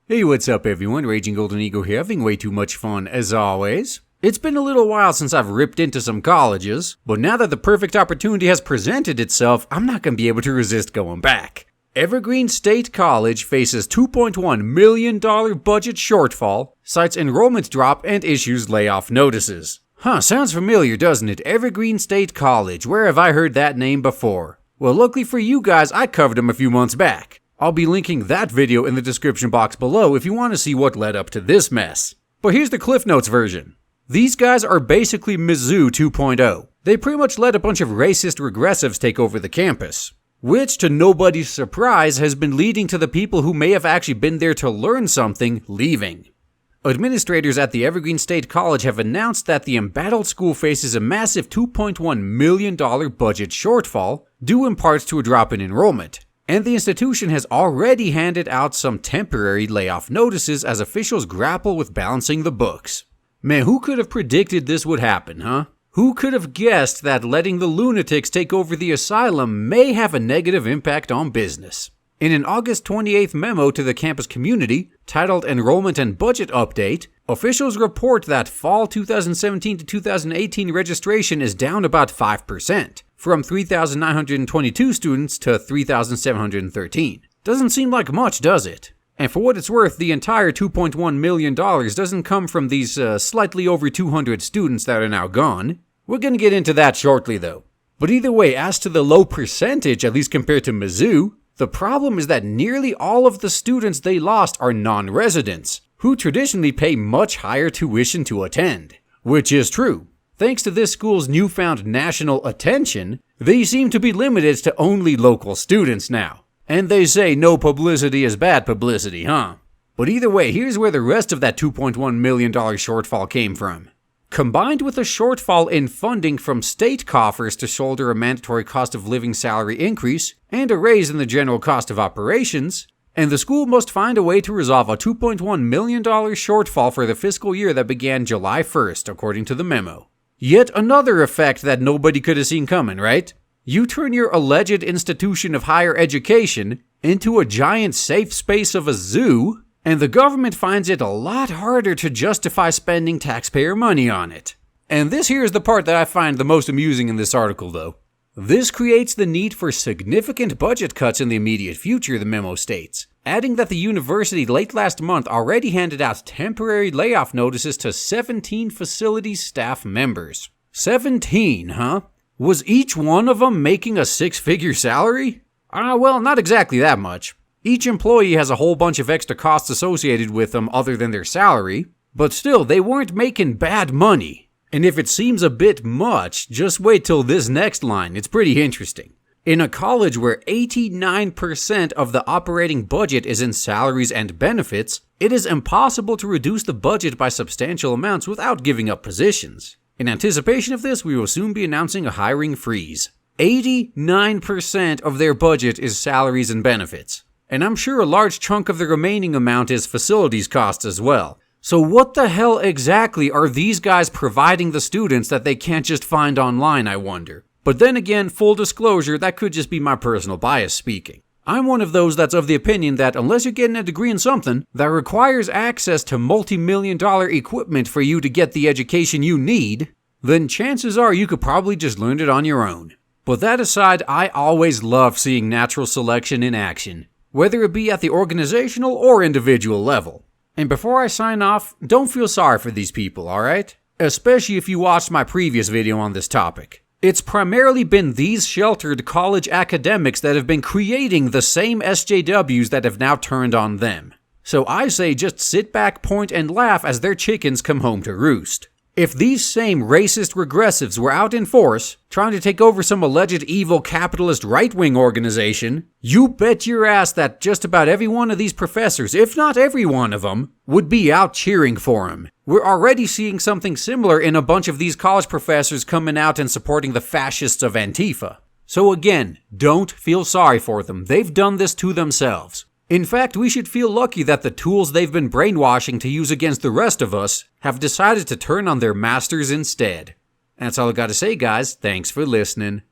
Hey, what's up everyone? Raging Golden Eagle here, having way too much fun as always. It's been a little while since I've ripped into some colleges, but now that the perfect opportunity has presented itself, I'm not going to be able to resist going back. Evergreen State College faces $2.1 million budget shortfall, cites enrollment drop, and issues layoff notices. Sounds familiar, doesn't it? Evergreen State College, where have I heard that name before? Well, luckily for you guys, I covered them a few months back. I'll be linking that video in the description box below if you want to see what led up to this mess. But here's the Cliff Notes version. These guys are basically Mizzou 2.0. They pretty much let a bunch of racist regressives take over the campus, which, to nobody's surprise, has been leading to the people who may have actually been there to learn something leaving. Administrators at the Evergreen State College have announced that the embattled school faces a massive $2.1 million budget shortfall, due in part to a drop in enrollment. And the institution has already handed out some temporary layoff notices as officials grapple with balancing the books. Man, who could have predicted this would happen, huh? Who could have guessed that letting the lunatics take over the asylum may have a negative impact on business? In an August 28th memo to the campus community, titled Enrollment and Budget Update, officials report that fall 2017 to 2018 registration is down about 5%. From 3,922 students to 3,713. Doesn't seem like much, does it? And for what it's worth, the entire $2.1 million doesn't come from these slightly over 200 students that are now gone. We're gonna get into that shortly though. But either way, as to the low percentage, at least compared to Mizzou, the problem is that nearly all of the students they lost are non-residents, who traditionally pay much higher tuition to attend. Which is true. Thanks to this school's newfound national attention, they seem to be limited to only local students now. And they say no publicity is bad publicity, huh? But either way, here's where the rest of that $2.1 million shortfall came from. Combined with a shortfall in funding from state coffers to shoulder a mandatory cost of living salary increase and a raise in the general cost of operations, and the school must find a way to resolve a $2.1 million shortfall for the fiscal year that began July 1st, according to the memo. Yet another effect that nobody could have seen coming, right? You turn your alleged institution of higher education into a giant safe space of a zoo, and the government finds it a lot harder to justify spending taxpayer money on it. And this here is the part that I find the most amusing in this article, though. This creates the need for significant budget cuts in the immediate future, the memo states, adding that the university late last month already handed out temporary layoff notices to 17 facility staff members. 17, huh? Was each one of them making a six-figure salary? Well, not exactly that much. Each employee has a whole bunch of extra costs associated with them other than their salary, but still, they weren't making bad money. And if it seems a bit much, just wait till this next line, it's pretty interesting. In a college where 89% of the operating budget is in salaries and benefits, it is impossible to reduce the budget by substantial amounts without giving up positions. In anticipation of this, we will soon be announcing a hiring freeze. 89% of their budget is salaries and benefits. And I'm sure a large chunk of the remaining amount is facilities costs as well. So what the hell exactly are these guys providing the students that they can't just find online, I wonder? But then again, full disclosure, that could just be my personal bias speaking. I'm one of those that's of the opinion that unless you're getting a degree in something that requires access to multi-million-dollar equipment for you to get the education you need, then chances are you could probably just learn it on your own. But that aside, I always love seeing natural selection in action, whether it be at the organizational or individual level. And before I sign off, don't feel sorry for these people, alright? Especially if you watched my previous video on this topic. It's primarily been these sheltered college academics that have been creating the same SJWs that have now turned on them. So I say just sit back, point, and laugh as their chickens come home to roost. If these same racist regressives were out in force, trying to take over some alleged evil capitalist right-wing organization, you bet your ass that just about every one of these professors, if not every one of them, would be out cheering for him. We're already seeing something similar in a bunch of these college professors coming out and supporting the fascists of Antifa. So again, don't feel sorry for them. They've done this to themselves. In fact, we should feel lucky that the tools they've been brainwashing to use against the rest of us have decided to turn on their masters instead. That's all I gotta say, guys. Thanks for listening.